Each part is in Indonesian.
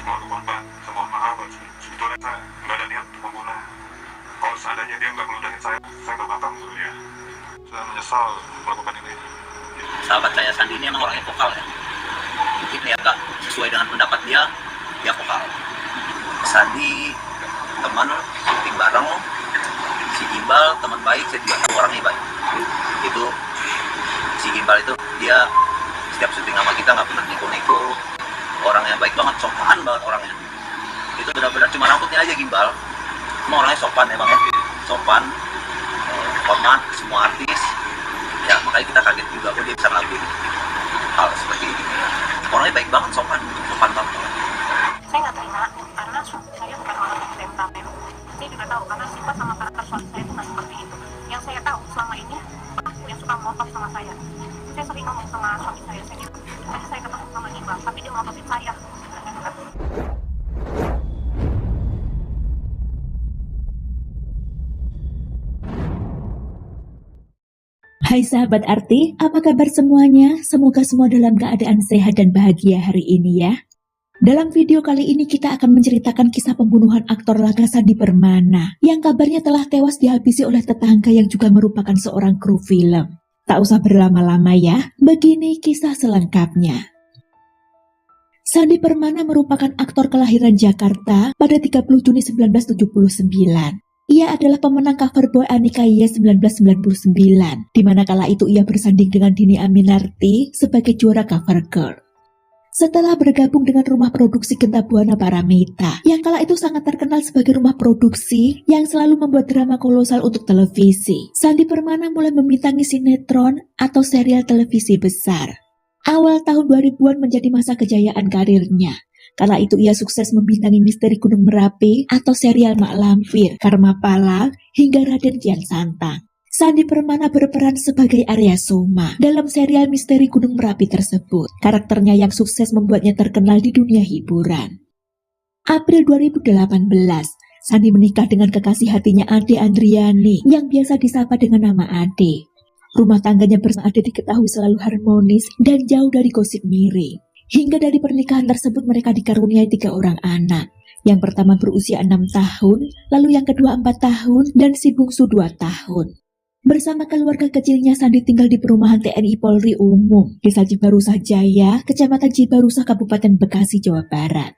keluarga korban. Saya mohon maaf, sebetulnya saya nggak ada niat untuk membunuh. Kalau seandainya dia nggak ngeludahin saya nggak bakal membunuh dia. Saya menyesal melakukan ini. Sahabat saya Sandi ini emang orangnya vokal ya. Mungkin ya nggak sesuai dengan pendapat dia vokal. Sandi teman syuting bareng, si Gimbal teman baik, saya juga tahu orangnya baik. Itu si Gimbal itu dia setiap syuting sama kita nggak pernah neko-neko, orangnya baik banget, sopan banget orangnya. Itu benar-benar cuma rambutnya aja Gimbal. Semua orangnya sopan emang ya, sopan, hormat semua artis. Ya makanya kita kaget juga kok dia bisa ngelakuin hal seperti ini. Orangnya baik banget, sopan banget. Saya nggak terima karena saya bukan orang yang temperamen. Saya juga tahu karena sifat sama karakter suami saya itu nggak seperti itu. Yang saya tahu selama ini yang suka ngotot sama saya. Saya sering ngomong sama suami saya gitu. Tadi saya ketemu sama Iqbal, tapi dia ngototin saya. Hai sahabat Arti, apa kabar semuanya? Semoga semua dalam keadaan sehat dan bahagia hari ini ya. Dalam video kali ini kita akan menceritakan kisah pembunuhan aktor laga Sandi Permana yang kabarnya telah tewas dihabisi oleh tetangga yang juga merupakan seorang kru film. Tak usah berlama-lama ya, begini kisah selengkapnya. Sandi Permana merupakan aktor kelahiran Jakarta pada 30 Juni 1979. Ia adalah pemenang cover boy Anika Yes 1999, di mana kala itu ia bersanding dengan Dhini Aminarti sebagai juara cover girl. Setelah bergabung dengan rumah produksi Genta Buana Paramita, yang kala itu sangat terkenal sebagai rumah produksi yang selalu membuat drama kolosal untuk televisi, Sandi Permana mulai membintangi sinetron atau serial televisi besar. Awal tahun 2000-an menjadi masa kejayaan karirnya. Kala itu ia sukses membintangi Misteri Gunung Merapi atau serial Mak Lampir, Karma Pala, hingga Raden Kian Santang. Sandi Permana berperan sebagai Arya Soma dalam serial Misteri Gunung Merapi tersebut. Karakternya yang sukses membuatnya terkenal di dunia hiburan. April 2018, Sandi menikah dengan kekasih hatinya Ade Andriani yang biasa disapa dengan nama Ade. Rumah tangganya bersama Ade diketahui selalu harmonis dan jauh dari gosip miring. Hingga dari pernikahan tersebut mereka dikaruniai 3 orang anak. Yang pertama berusia 6 tahun, lalu yang kedua 4 tahun, dan si bungsu 2 tahun. Bersama keluarga kecilnya Sandi tinggal di perumahan TNI Polri Umum, Desa Cibarusah Jaya, Kecamatan Cibarusah, Kabupaten Bekasi, Jawa Barat.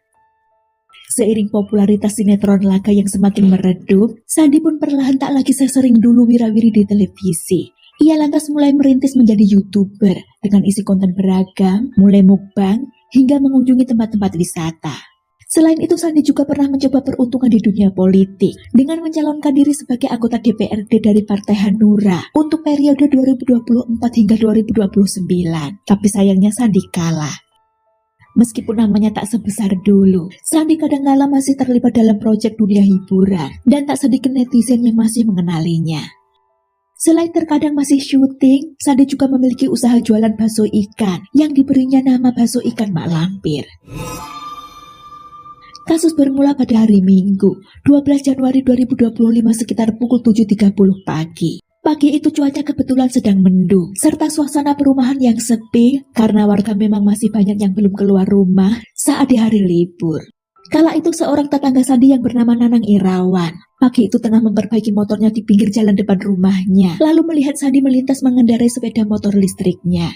Seiring popularitas sinetron laga yang semakin meredup, Sandi pun perlahan tak lagi sesering dulu wirawiri di televisi. Ia lantas mulai merintis menjadi YouTuber dengan isi konten beragam, mulai mukbang, hingga mengunjungi tempat-tempat wisata. Selain itu, Sandi juga pernah mencoba peruntungan di dunia politik dengan mencalonkan diri sebagai anggota DPRD dari Partai Hanura untuk periode 2024 hingga 2029. Tapi sayangnya Sandi kalah. Meskipun namanya tak sebesar dulu, Sandi kadangkala masih terlibat dalam proyek dunia hiburan dan tak sedikit netizen yang masih mengenalinya. Selain terkadang masih syuting, Sandi juga memiliki usaha jualan bakso ikan yang diberinya nama bakso ikan Mak Lampir. Kasus bermula pada hari Minggu, 12 Januari 2025 sekitar pukul 7.30 pagi. Pagi itu cuaca kebetulan sedang mendung, serta suasana perumahan yang sepi karena warga memang masih banyak yang belum keluar rumah saat di hari libur. Kala itu seorang tetangga Sandi yang bernama Nanang Irawan, pagi itu tengah memperbaiki motornya di pinggir jalan depan rumahnya, lalu melihat Sandi melintas mengendarai sepeda motor listriknya.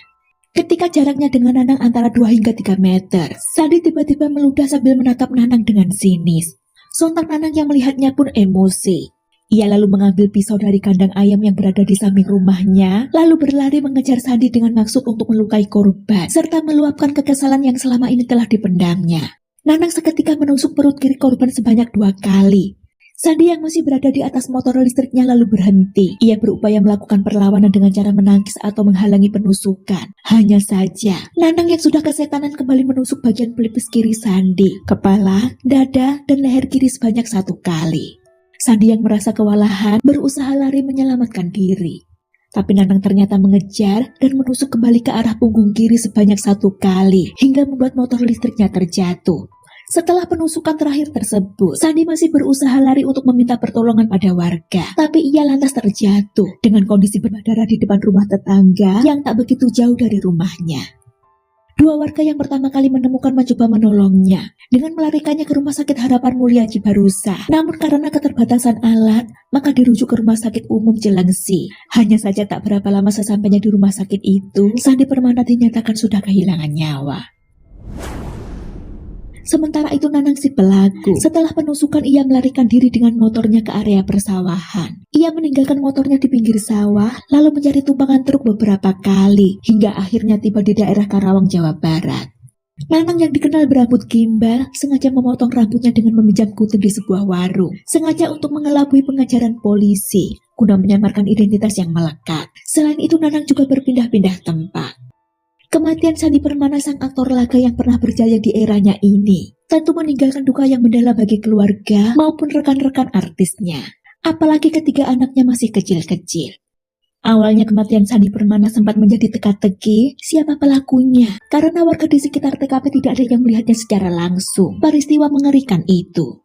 Ketika jaraknya dengan Nanang antara 2 hingga 3 meter, Sandi tiba-tiba meludah sambil menatap Nanang dengan sinis. Sontak Nanang yang melihatnya pun emosi. Ia lalu mengambil pisau dari kandang ayam yang berada di samping rumahnya, lalu berlari mengejar Sandi dengan maksud untuk melukai korban, serta meluapkan kekesalan yang selama ini telah dipendamnya. Nanang seketika menusuk perut kiri korban sebanyak 2 kali. Sandi yang masih berada di atas motor listriknya lalu berhenti. Ia berupaya melakukan perlawanan dengan cara menangkis atau menghalangi penusukan. Hanya saja, Nanang yang sudah kesetanan kembali menusuk bagian pelipis kiri Sandi, kepala, dada, dan leher kiri sebanyak 1 kali. Sandi yang merasa kewalahan berusaha lari menyelamatkan diri. Tapi Nanang ternyata mengejar dan menusuk kembali ke arah punggung kiri sebanyak 1 kali hingga membuat motor listriknya terjatuh. Setelah penusukan terakhir tersebut, Sandi masih berusaha lari untuk meminta pertolongan pada warga. Tapi ia lantas terjatuh dengan kondisi berdarah di depan rumah tetangga yang tak begitu jauh dari rumahnya. Dua warga yang pertama kali menemukan mencoba menolongnya dengan melarikannya ke Rumah Sakit Harapan Mulia Cibarusa. Namun karena keterbatasan alat, maka dirujuk ke Rumah Sakit Umum Cilengsi. Hanya saja tak berapa lama sesampainya di rumah sakit itu, Sandi Permana dinyatakan sudah kehilangan nyawa. Sementara itu Nanang si pelaku, setelah penusukan ia melarikan diri dengan motornya ke area persawahan. Ia meninggalkan motornya di pinggir sawah, lalu mencari tumpangan truk beberapa kali, hingga akhirnya tiba di daerah Karawang, Jawa Barat. Nanang yang dikenal berambut gimbal, sengaja memotong rambutnya dengan meminjam gunting di sebuah warung, sengaja untuk mengelabui pengejaran polisi, guna menyamarkan identitas yang melekat. Selain itu Nanang juga berpindah-pindah tempat. Kematian Sandi Permana, sang aktor laga yang pernah berjaya di eranya ini, tentu meninggalkan duka yang mendalam bagi keluarga maupun rekan-rekan artisnya. Apalagi ketiga anaknya masih kecil-kecil. Awalnya kematian Sandi Permana sempat menjadi teka-teki siapa pelakunya, karena warga di sekitar TKP tidak ada yang melihatnya secara langsung. Peristiwa mengerikan itu.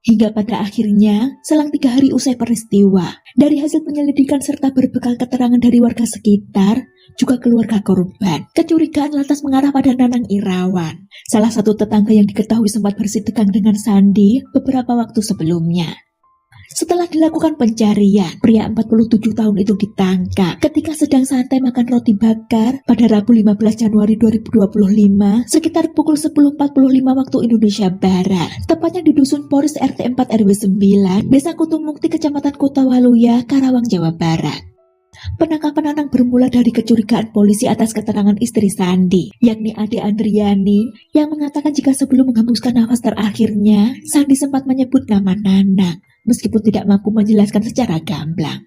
Hingga pada akhirnya, selang 3 hari usai peristiwa, dari hasil penyelidikan serta berbekal keterangan dari warga sekitar, juga keluarga korban, kecurigaan lantas mengarah pada Nanang Irawan, salah satu tetangga yang diketahui sempat bersitegang dengan Sandi beberapa waktu sebelumnya. Setelah dilakukan pencarian, pria 47 tahun itu ditangkap ketika sedang santai makan roti bakar pada Rabu 15 Januari 2025 sekitar pukul 10.45 waktu Indonesia Barat, tepatnya di Dusun Poris RT 4 RW 9, Desa Kutumukti, Kecamatan Kota Waluya, Karawang, Jawa Barat. Penangkapan Nanang bermula dari kecurigaan polisi atas keterangan istri Sandi, yakni Ade Andriani, yang mengatakan jika sebelum menghembuskan nafas terakhirnya, Sandi sempat menyebut nama Nanang, meskipun tidak mampu menjelaskan secara gamblang.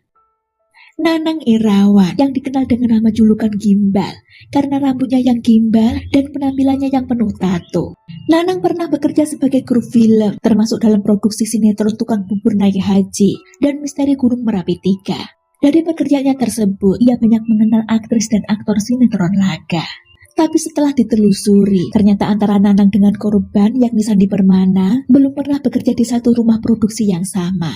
Nanang Irawan yang dikenal dengan nama julukan Gimbal karena rambutnya yang gimbal dan penampilannya yang penuh tato. Nanang pernah bekerja sebagai kru film, termasuk dalam produksi sinetron Tukang Bubur Naik Haji dan Misteri Gunung Merapi 3. Dari pekerjaannya tersebut, ia banyak mengenal aktris dan aktor sinetron laga. Tapi setelah ditelusuri, ternyata antara Nanang dengan korban, yakni Sandi Permana, belum pernah bekerja di satu rumah produksi yang sama.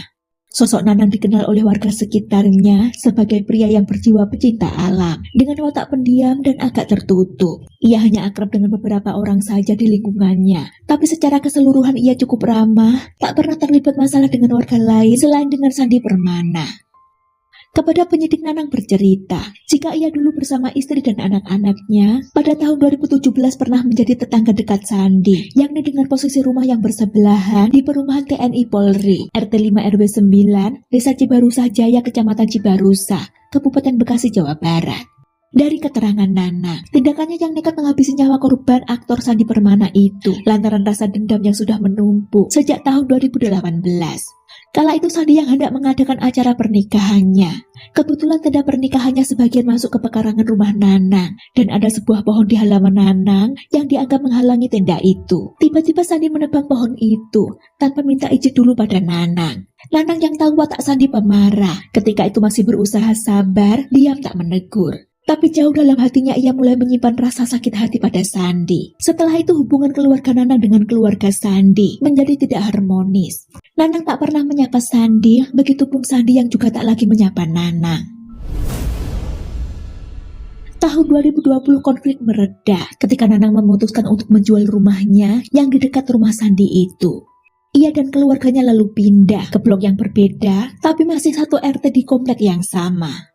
Sosok Nanang dikenal oleh warga sekitarnya sebagai pria yang berjiwa pecinta alam, dengan watak pendiam dan agak tertutup. Ia hanya akrab dengan beberapa orang saja di lingkungannya, tapi secara keseluruhan ia cukup ramah, tak pernah terlibat masalah dengan warga lain selain dengan Sandi Permana. Kepada penyidik Nanang bercerita, jika ia dulu bersama istri dan anak-anaknya, pada tahun 2017 pernah menjadi tetangga dekat Sandi, yakni dengan posisi rumah yang bersebelahan di perumahan TNI Polri, RT 5 RW 9, Desa Cibarusa Jaya, Kecamatan Cibarusa, Kabupaten Bekasi, Jawa Barat. Dari keterangan Nanang, tindakannya yang nekat menghabisi nyawa korban aktor Sandi Permana itu lantaran rasa dendam yang sudah menumpuk sejak tahun 2018. Kala itu Sandi yang hendak mengadakan acara pernikahannya. Kebetulan tenda pernikahannya sebagian masuk ke pekarangan rumah Nanang dan ada sebuah pohon di halaman Nanang yang dianggap menghalangi tenda itu. Tiba-tiba Sandi menebang pohon itu tanpa minta izin dulu pada Nanang. Nanang yang tahu watak Sandi pemarah, ketika itu masih berusaha sabar, diam tak menegur. Tapi jauh dalam hatinya ia mulai menyimpan rasa sakit hati pada Sandi. Setelah itu hubungan keluarga Nanang dengan keluarga Sandi menjadi tidak harmonis. Nanang tak pernah menyapa Sandi, begitupun Sandi yang juga tak lagi menyapa Nanang. Tahun 2020 konflik mereda ketika Nanang memutuskan untuk menjual rumahnya yang di dekat rumah Sandi itu. Ia dan keluarganya lalu pindah ke blok yang berbeda, tapi masih satu RT di komplek yang sama.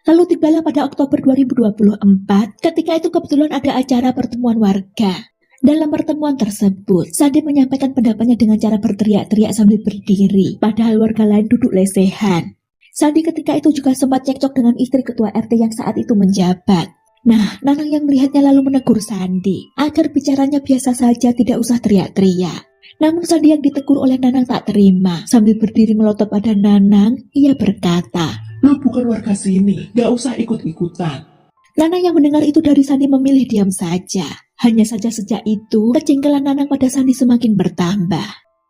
Lalu tibalah pada Oktober 2024, ketika itu kebetulan ada acara pertemuan warga. Dalam pertemuan tersebut, Sandi menyampaikan pendapatnya dengan cara berteriak-teriak sambil berdiri, padahal warga lain duduk lesehan. Sandi ketika itu juga sempat cekcok dengan istri ketua RT yang saat itu menjabat. Nah, Nanang yang melihatnya lalu menegur Sandi, agar bicaranya biasa saja, tidak usah teriak-teriak. Namun Sandi yang ditegur oleh Nanang tak terima, sambil berdiri melotot pada Nanang, ia berkata, "Lu bukan warga sini, gak usah ikut-ikutan." Nanang yang mendengar itu dari Sandi memilih diam saja. Hanya saja sejak itu, kejengkelan Nanang pada Sandi semakin bertambah.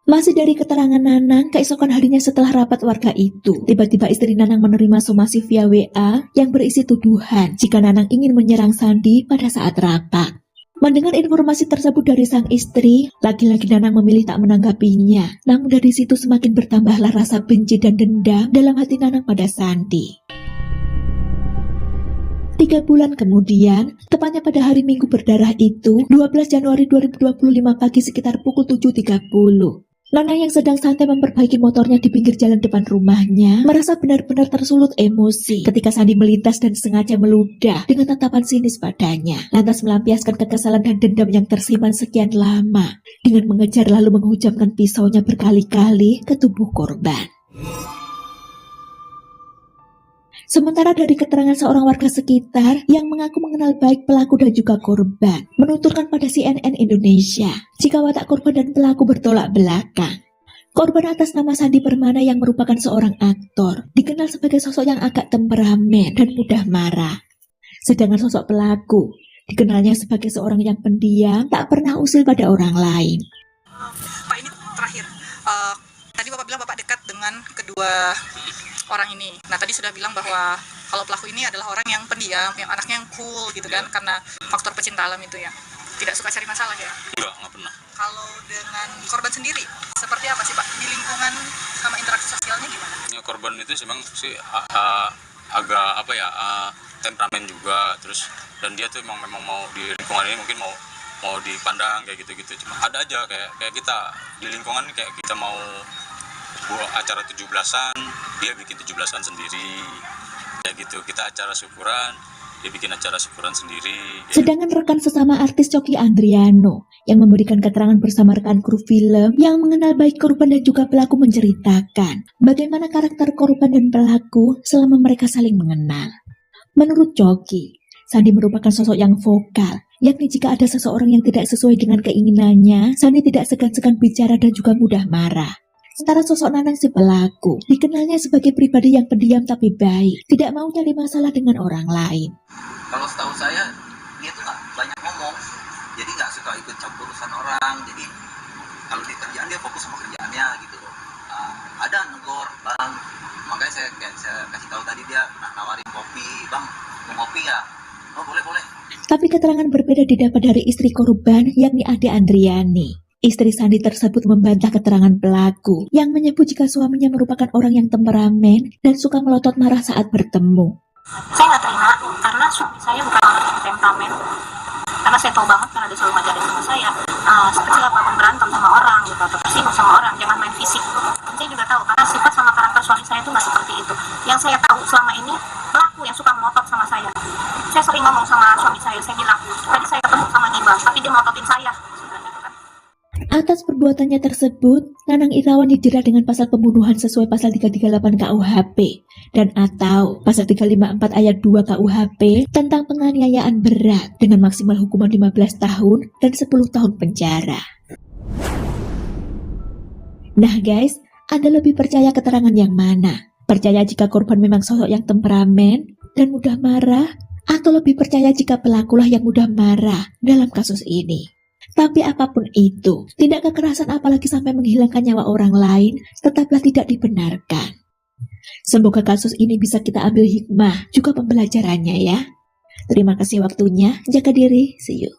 Masih dari keterangan Nanang, keesokan harinya setelah rapat warga itu, tiba-tiba istri Nanang menerima somasi via WA yang berisi tuduhan jika Nanang ingin menyerang Sandi pada saat rapat. Mendengar informasi tersebut dari sang istri, lagi-lagi Nanang memilih tak menanggapinya. Namun dari situ semakin bertambahlah rasa benci dan dendam dalam hati Nanang pada Sandi. 3 bulan kemudian, tepatnya pada hari Minggu berdarah itu, 12 Januari 2025 pagi sekitar pukul 7.30. Nanang yang sedang santai memperbaiki motornya di pinggir jalan depan rumahnya merasa benar-benar tersulut emosi ketika Sandi melintas dan sengaja meludah dengan tatapan sinis padanya, lantas melampiaskan kekesalan dan dendam yang tersimpan sekian lama dengan mengejar lalu menghujamkan pisaunya berkali-kali ke tubuh korban. Sementara dari keterangan seorang warga sekitar yang mengaku mengenal baik pelaku dan juga korban, menuturkan pada CNN Indonesia jika watak korban dan pelaku bertolak belakang. Korban atas nama Sandi Permana yang merupakan seorang aktor, dikenal sebagai sosok yang agak temperamen dan mudah marah. Sedangkan sosok pelaku, dikenalnya sebagai seorang yang pendiam, tak pernah usil pada orang lain. Pak, ini terakhir, tadi Bapak bilang Bapak dekat dengan kedua orang ini. Nah, tadi sudah bilang bahwa kalau pelaku ini adalah orang yang pendiam, yang anaknya yang cool gitu kan, karena faktor pecinta alam itu ya. Tidak suka cari masalah ya? Nggak pernah. Kalau dengan korban sendiri, seperti apa sih Pak? Di lingkungan sama interaksi sosialnya gimana? Ya, korban itu memang sih agak temperamen juga, terus dan dia tuh memang mau di lingkungan ini mungkin mau dipandang kayak gitu-gitu. Cuma ada aja kayak kita di lingkungan kayak kita mau buat acara 17-an, dia bikin 17-an sendiri. Kayak gitu, kita acara syukuran, dia bikin acara syukuran sendiri. Sedangkan rekan sesama artis Coki Andriano yang memberikan keterangan bersama rekan kru film yang mengenal baik korban dan juga pelaku menceritakan bagaimana karakter korban dan pelaku selama mereka saling mengenal. Menurut Coki, Sandi merupakan sosok yang vokal, yakni jika ada seseorang yang tidak sesuai dengan keinginannya, Sandi tidak segan-segan bicara dan juga mudah marah. Sementara sosok Nanang si pelaku dikenalnya sebagai pribadi yang pendiam tapi baik, tidak mau cari masalah dengan orang lain. Kalau setahu saya, dia tuh nggak banyak ngomong, jadi nggak suka ikut campur urusan orang. Jadi kalau di kerjaan dia fokus sama kerjaannya gitu. Ada negor, bang, makanya saya kasih tahu tadi dia nawarin kopi, bang, mau kopi ya? Oh boleh. Tapi keterangan berbeda didapat dari istri korban, yakni Ade Andriani. Istri Sandi tersebut membantah keterangan pelaku yang menyebut jika suaminya merupakan orang yang temperamen dan suka melotot marah saat bertemu. Saya nggak terima karena suami saya bukan orang yang temperamen. Karena saya tahu banget karena dia selalu ngajarin sama saya, sekecil apapun berantem sama orang gitu atau tersinggung sama orang, jangan main fisik. Dan saya juga tahu karena sifat sama karakter suami saya itu nggak seperti itu. Yang saya tahu selama ini pelaku yang suka melotot sama saya. Saya sering ngomong sama suami saya bilang, tadi saya ketemu sama Dimas, tapi dia melototin saya. Atas perbuatannya tersebut, Nanang Irawan dijerat dengan pasal pembunuhan sesuai pasal 338 KUHP dan atau pasal 354 ayat 2 KUHP tentang penganiayaan berat dengan maksimal hukuman 15 tahun dan 10 tahun penjara. Nah guys, Anda lebih percaya keterangan yang mana? Percaya jika korban memang sosok yang temperamen dan mudah marah? Atau lebih percaya jika pelakulah yang mudah marah dalam kasus ini? Tapi apapun itu, tindak kekerasan apalagi sampai menghilangkan nyawa orang lain tetaplah tidak dibenarkan. Semoga kasus ini bisa kita ambil hikmah juga pembelajarannya ya. Terima kasih waktunya, jaga diri, see you.